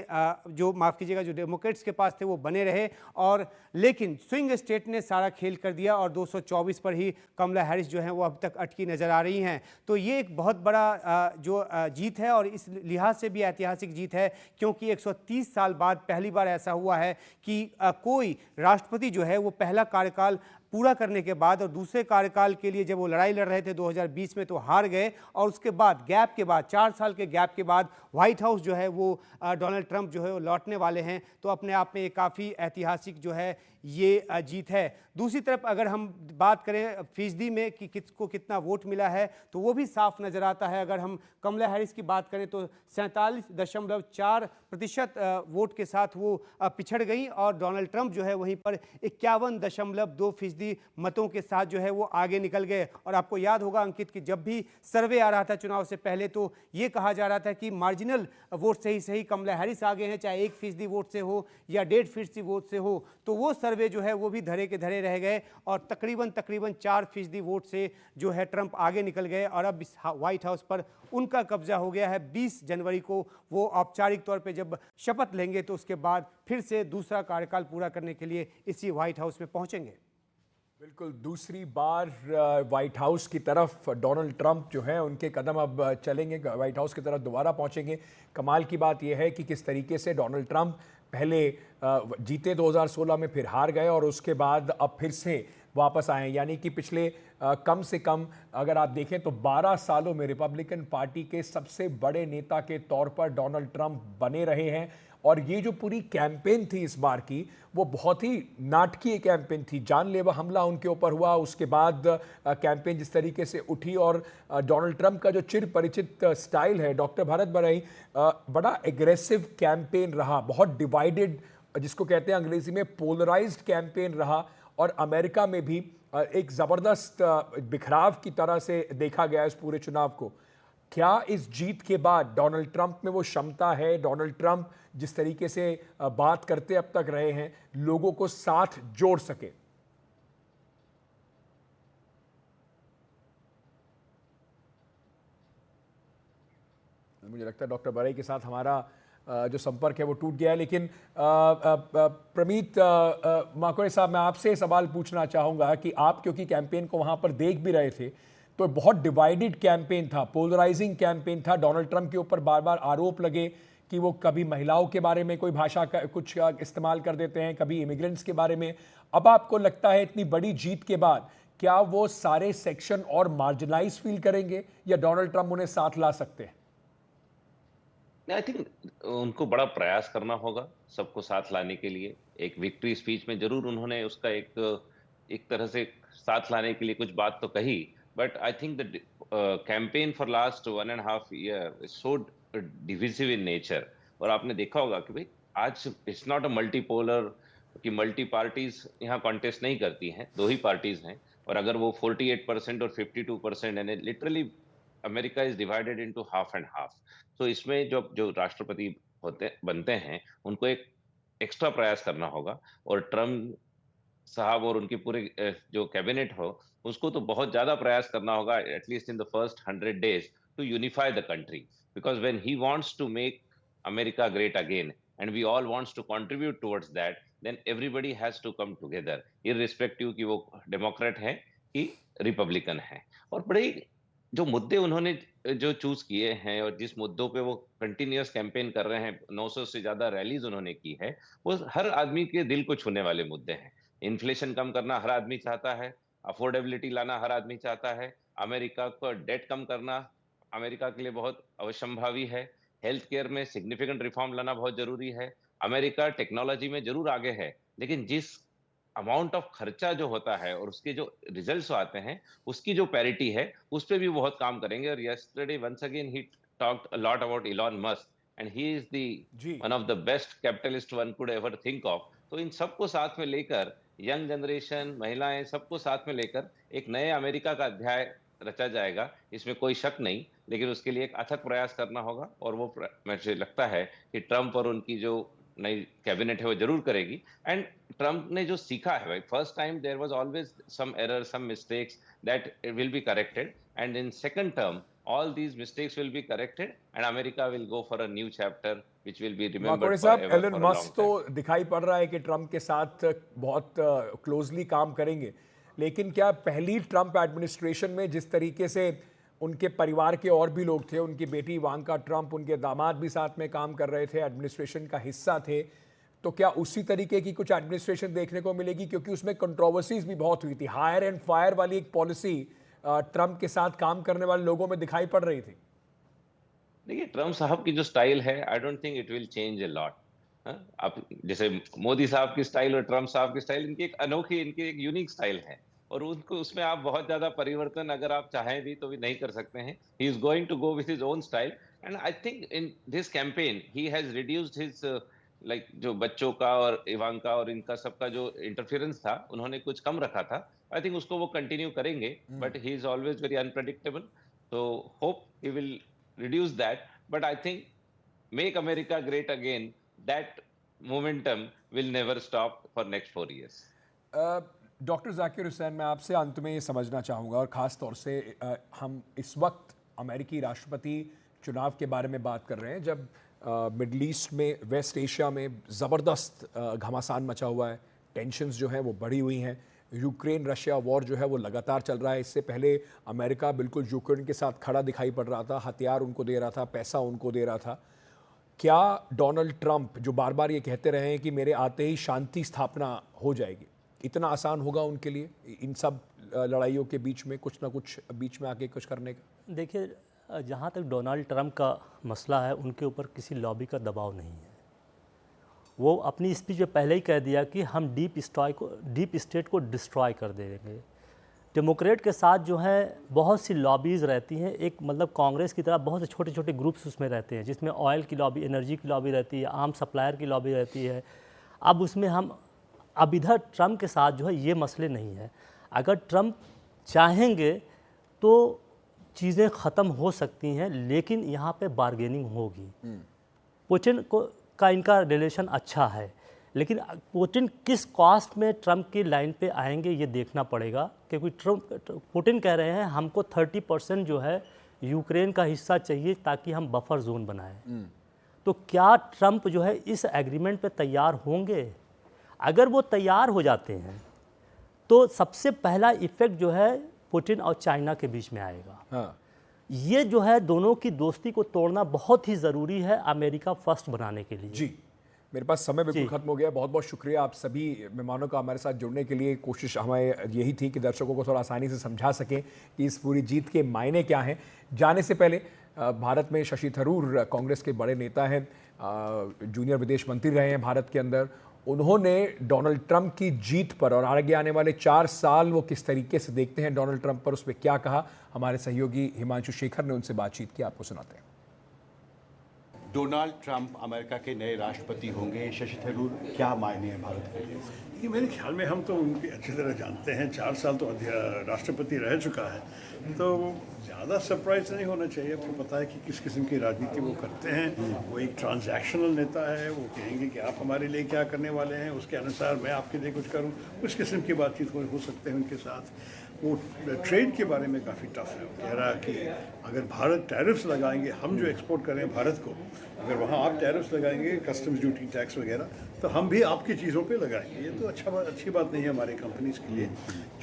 जो माफ़ कीजिएगा जो डेमोक्रेट्स के पास थे वो बने रहे। और लेकिन स्विंग स्टेट ने सारा खेल कर दिया और 224 पर ही कमला हैरिस जो है वो अब तक अटकी नज़र आ रही हैं। तो ये एक बहुत बड़ा जो जीत है और इस लिहाज से भी ऐतिहासिक जीत है, क्योंकि 130 साल बाद पहली बार ऐसा हुआ है कि कोई राष्ट्रपति जो है वो पहला कार्यकाल पूरा करने के बाद और दूसरे कार्यकाल के लिए जब वो लड़ाई लड़ रहे थे 2020 में तो हार गए, और उसके बाद गैप के बाद 4 साल के गैप के बाद व्हाइट हाउस जो है वो डोनाल्ड ट्रंप जो है वो लौटने वाले हैं। तो अपने आप में काफ़ी ऐतिहासिक जो है ये जीत है। दूसरी तरफ अगर हम बात करें फीसदी में कि किसको कितना वोट मिला है तो वो भी साफ नज़र आता है। अगर हम कमला हैरिस की बात करें तो 47.4% वोट के साथ वो पिछड़ गई, और डोनाल्ड ट्रंप जो है वहीं पर 51.2% मतों के साथ जो है वो आगे निकल गए। और आपको याद होगा अंकित कि जब भी सर्वे आ रहा था चुनाव से पहले तो ये कहा जा रहा था कि मार्जिनल वोट से ही सही कमला हैरिस आगे हैं, चाहे 1% वोट से हो या 1.5% वोट से हो। तो वो सर्वे जो है वो भी धरे के धरे रह गए और तकरीबन 4% वोट से जो है ट्रंप आगे निकल गए, और अब इस व्हाइट हाउस पर उनका कब्जा हो गया है। 20 जनवरी को वो औपचारिक तौर पे जब शपथ लेंगे तो उसके बाद फिर से दूसरा कार्यकाल पूरा करने के लिए इसी व्हाइट हाउस में पहुंचेंगे। बिल्कुल, दूसरी बार व्हाइट हाउस की तरफ डोनाल्ड ट्रंप जो है उनके कदम अब चलेंगे, व्हाइट हाउस की तरफ दोबारा पहुंचेंगे। कमाल की बात यह है कि किस तरीके से डोनाल्ड ट्रंप पहले जीते 2016 में, फिर हार गए और उसके बाद अब फिर से वापस आए। यानी कि पिछले कम से कम अगर आप देखें तो 12 सालों में रिपब्लिकन पार्टी के सबसे बड़े नेता के तौर पर डोनाल्ड ट्रंप बने रहे हैं। और ये जो पूरी कैंपेन थी इस बार की, वो बहुत ही नाटकीय कैंपेन थी। जानलेवा हमला उनके ऊपर हुआ, उसके बाद कैंपेन जिस तरीके से उठी, और डोनाल्ड ट्रंप का जो चिर परिचित स्टाइल है, डॉक्टर भारत बरई, बड़ा एग्रेसिव कैंपेन रहा, बहुत डिवाइडेड, जिसको कहते हैं अंग्रेजी में पोलराइज्ड कैंपेन रहा। और अमेरिका में भी एक ज़बरदस्त बिखराव की तरह से देखा गया इस पूरे चुनाव को। क्या इस जीत के बाद डोनाल्ड ट्रंप में वो क्षमता है, डोनाल्ड ट्रंप जिस तरीके से बात करते अब तक रहे हैं, लोगों को साथ जोड़ सके? मुझे लगता है डॉक्टर बरई के साथ हमारा जो संपर्क है वो टूट गया है। लेकिन प्रमीत माकोड़े साहब, मैं आपसे सवाल पूछना चाहूँगा कि आप क्योंकि कैंपेन को वहाँ पर देख भी रहे थे, तो बहुत डिवाइडेड कैंपेन था, पोलराइजिंग कैंपेन था। डोनाल्ड ट्रंप के ऊपर बार बार आरोप लगे कि वो कभी महिलाओं के बारे में कोई भाषा का कुछ इस्तेमाल कर देते हैं, कभी इमिग्रेंट्स के बारे में। अब आपको लगता है इतनी बड़ी जीत के बाद क्या वो सारे सेक्शन और मार्जिनलाइज फील करेंगे, या डोनाल्ड ट्रंप उन्हें साथ ला सकते हैं? आई थिंक उनको बड़ा प्रयास करना होगा सबको साथ लाने के लिए। एक विक्ट्री स्पीच में जरूर उन्होंने उसका एक तरह से साथ लाने के लिए कुछ बात तो कही, but I think the campaign for last 1.5 year is so divisive in nature. और आपने देखा होगा कि भाई आज इट्स नॉट अ मल्टीपोलर कि मल्टी पार्टीज यहाँ कॉन्टेस्ट नहीं करती हैं, 2 ही पार्टीज हैं। और अगर वो 48% और 52% यानी literally America is divided into half and half. तो इसमें जो राष्ट्रपति बनते हैं उनको एक एक्स्ट्रा प्रयास करना होगा, और ट्रम्प साहब और उनकी पूरे जो कैबिनेट हो उसको तो बहुत ज्यादा प्रयास करना होगा, at least in the first 100 days to unify the country, because when he wants to make America great again and we all wants to contribute towards that, then everybody has to come together, irrespective कि वो Democrat है कि Republican है। और बड़े जो मुद्दे उन्होंने जो चूज किए हैं और जिस मुद्दों पे वो कंटिन्यूअस कैंपेन कर रहे हैं, 900 से ज्यादा रैलीज उन्होंने की है, वो हर आदमी के दिल को छूने वाले मुद्दे हैं। इन्फ्लेशन कम करना हर आदमी चाहता है, अफोर्डेबिलिटी लाना हर आदमी चाहता है, अमेरिका को डेट कम करना अमेरिका के लिए बहुत अवश्यंभावी है, हेल्थ केयर में सिग्निफिकेंट रिफॉर्म लाना बहुत जरूरी है। अमेरिका टेक्नोलॉजी में जरूर आगे है, लेकिन जिस अमाउंट ऑफ खर्चा जो होता है और उसके जो रिजल्ट्स आते हैं, उसकी जो पैरिटी है उस पे भी बहुत काम करेंगे। और yesterday once again he talked a lot about Elon Musk, and he is the one of the best capitalist one could ever think of. तो इन सबको साथ में लेकर, यंग जनरेशन, महिलाएं, सबको साथ में लेकर एक नए अमेरिका का अध्याय रचा जाएगा, इसमें कोई शक नहीं। लेकिन उसके लिए एक अथक प्रयास करना होगा, और वो मुझे लगता है कि ट्रंप और उनकी जो नई कैबिनेट है वो जरूर करेगी। एंड ट्रंप ने जो सीखा है, भाई first time there was always some error, some mistakes that will be corrected, and in second term all these mistakes will be corrected and America will go for a new chapter which will be remembered forever. Elon Musk तो दिखाई पड़ रहा है कि Trump के साथ बहुत closely काम करेंगे, लेकिन क्या पहली ट्रंप एडमिनिस्ट्रेशन में जिस तरीके से उनके परिवार के और भी लोग थे, उनकी बेटी इवांका ट्रंप, उनके दामाद भी साथ में काम कर रहे थे, एडमिनिस्ट्रेशन का हिस्सा थे, तो क्या उसी तरीके की कुछ एडमिनिस्ट्रेशन देखने को मिलेगी? क्योंकि उसमें कंट्रोवर्सीज भी बहुत हुई थी, हायर एंड फायर वाली एक पॉलिसी ट्रंप के साथ काम करने वाले लोगों में दिखाई पड़ रही थी। देखिए, ट्रम्प साहब की जो स्टाइल है, आई don't think it will change a lot. आप जैसे मोदी साहब की स्टाइल और ट्रम्प साहब की स्टाइल, इनकी एक अनोखी, इनकी एक यूनिक स्टाइल है, और उनको उसमें आप बहुत ज्यादा परिवर्तन अगर आप चाहें भी तो भी नहीं कर सकते हैं। He is going to go with his own style, and I think in this campaign he has reduced his like जो बच्चों का और इवांका और इनका सबका जो इंटरफेरेंस था, उन्होंने कुछ कम रखा था। आई थिंक उसको वो कंटिन्यू करेंगे, but he is always very unpredictable, तो hope he will reduce that, but I think make America great again, that momentum will never stop for next 4 years. Doctor Zakir Hussain, मैं आपसे अंत में ये समझना चाहूँगा, और ख़ास तौर से हम इस वक्त अमेरिकी राष्ट्रपति चुनाव के बारे में बात कर रहे हैं, जब मिडल ईस्ट में, वेस्ट एशिया में ज़बरदस्त घमासान मचा हुआ है, टेंशन्स जो हैं वो बढ़ी हुई हैं, यूक्रेन रशिया वॉर जो है वो लगातार चल रहा है। इससे पहले अमेरिका बिल्कुल यूक्रेन के साथ खड़ा दिखाई पड़ रहा था, हथियार उनको दे रहा था, पैसा उनको दे रहा था। क्या डोनाल्ड ट्रंप, जो बार बार ये कहते रहे हैं कि मेरे आते ही शांति स्थापना हो जाएगी, इतना आसान होगा उनके लिए इन सब लड़ाइयों के बीच में कुछ ना कुछ बीच में आके कुछ करने का? देखिए, जहाँ तक डोनाल्ड ट्रंप का मसला है, उनके ऊपर किसी लॉबी का दबाव नहीं है। वो अपनी स्पीच में पहले ही कह दिया कि हम डीप स्टेट को डिस्ट्रॉय कर देंगे। डेमोक्रेट के साथ जो है बहुत सी लॉबीज़ रहती हैं, एक मतलब कांग्रेस की तरह बहुत से छोटे छोटे ग्रुप्स उसमें रहते हैं, जिसमें ऑयल की लॉबी, एनर्जी की लॉबी रहती है, आर्म सप्लायर की लॉबी रहती है। अब उसमें अब इधर ट्रंप के साथ जो है ये मसले नहीं है। अगर ट्रंप चाहेंगे तो चीज़ें ख़त्म हो सकती हैं, लेकिन यहाँ पे बार्गेनिंग होगी। पुतिन का इनका रिलेशन अच्छा है, लेकिन पुतिन किस कॉस्ट में ट्रंप की लाइन पे आएंगे ये देखना पड़ेगा, क्योंकि पुतिन कह रहे हैं हमको 30% जो है यूक्रेन का हिस्सा चाहिए ताकि हम बफर जोन बनाएं। तो क्या ट्रंप जो है इस एग्रीमेंट पे तैयार होंगे? अगर वो तैयार हो जाते हैं तो सबसे पहला इफेक्ट जो है पुतिन और चाइना के बीच में आएगा। हाँ। ये जो है दोनों की दोस्ती को तोड़ना बहुत ही ज़रूरी है अमेरिका फर्स्ट बनाने के लिए। जी, मेरे पास समय बिल्कुल खत्म हो गया। बहुत बहुत शुक्रिया आप सभी मेहमानों का हमारे साथ जुड़ने के लिए। कोशिश हमें यही थी कि दर्शकों को थोड़ा आसानी से समझा सकें कि इस पूरी जीत के मायने क्या हैं। जाने से पहले भारत में शशि थरूर कांग्रेस के बड़े नेता हैं, जूनियर विदेश मंत्री रहे हैं भारत के अंदर। उन्होंने डोनाल्ड ट्रंप की जीत पर और आगे आने वाले 4 साल वो किस तरीके से देखते हैं डोनाल्ड ट्रंप पर, उस पर क्या कहा, हमारे सहयोगी हिमांशु शेखर ने उनसे बातचीत की, आपको सुनाते हैं। डोनाल्ड ट्रंप अमेरिका के नए राष्ट्रपति होंगे। शशि थरूर, क्या मायने हैं भारत के लिए? देखिए, मेरे ख्याल में हम तो उनकी अच्छी तरह जानते हैं, 4 साल तो राष्ट्रपति रह चुका है, तो ज़्यादा सरप्राइज नहीं होना चाहिए। आपको पता है कि किस किस्म की राजनीति वो करते हैं। वो एक ट्रांजैक्शनल नेता है, वो कहेंगे कि आप हमारे लिए क्या करने वाले हैं, उसके अनुसार मैं आपके लिए कुछ करूं। उस किस्म की बातचीत हो सकते हैं उनके साथ। वो ट्रेड के बारे में काफ़ी टफ है। वो कह रहा है कि अगर भारत टैरिफ्स लगाएंगे, हम जो एक्सपोर्ट कर रहे हैं भारत को, अगर वहाँ आप टैरिफ्स लगाएंगे, कस्टम्स ड्यूटी टैक्स वगैरह, तो हम भी आपकी चीज़ों पे लगाएंगे। ये तो अच्छी बात नहीं है हमारे कंपनीज के लिए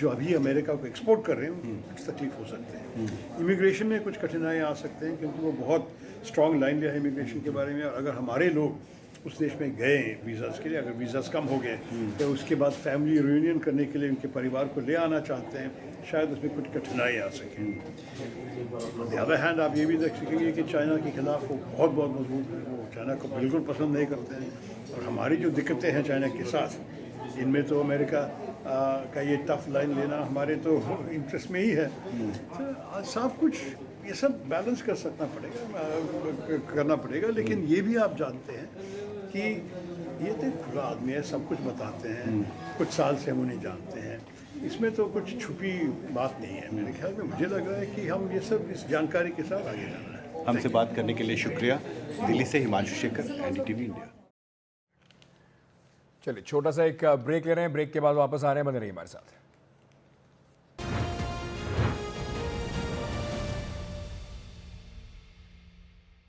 जो अभी अमेरिका को एक्सपोर्ट कर रहे हैं। कुछ तकलीफ हो सकते हैं, इमिग्रेशन में कुछ कठिनाइयाँ आ सकते हैं, क्योंकि वो बहुत स्ट्रॉन्ग लाइन लिया है इमिग्रेशन के बारे में। और अगर हमारे लोग उस देश में गए वीज़ाज़ के लिए, अगर वीज़ाज़ कम हो गए तो उसके बाद फैमिली रियूनियन करने के लिए उनके परिवार को ले आना चाहते हैं, शायद उसमें कुछ कठिनाई आ सके। ऑन द अदर हैंड आप ये भी देख सकेंगे कि चाइना के खिलाफ वो बहुत मजबूत है। वो चाइना को बिल्कुल पसंद नहीं करते हैं, और हमारी जो दिक्कतें हैं चाइना के साथ, इनमें तो अमेरिका का ये टफ लाइन लेना हमारे तो इंटरेस्ट में ही है। तो सब कुछ ये सब बैलेंस करना पड़ेगा। लेकिन ये भी आप जानते हैं कि ये तो खुला आदमी है, सब कुछ बताते हैं, कुछ साल से हम उन्हें जानते हैं, इसमें तो कुछ छुपी बात नहीं है। मेरे ख्याल में मुझे लग रहा है कि हम ये सब इस जानकारी के साथ आगे जाना है। हमसे बात करने के लिए शुक्रिया। दिल्ली से हिमांशु शेखर, एनडीटीवी इंडिया। चलिए छोटा सा एक ब्रेक ले रहे हैं, ब्रेक के बाद वापस आ रहे हैं, बने रहिए हमारे साथ।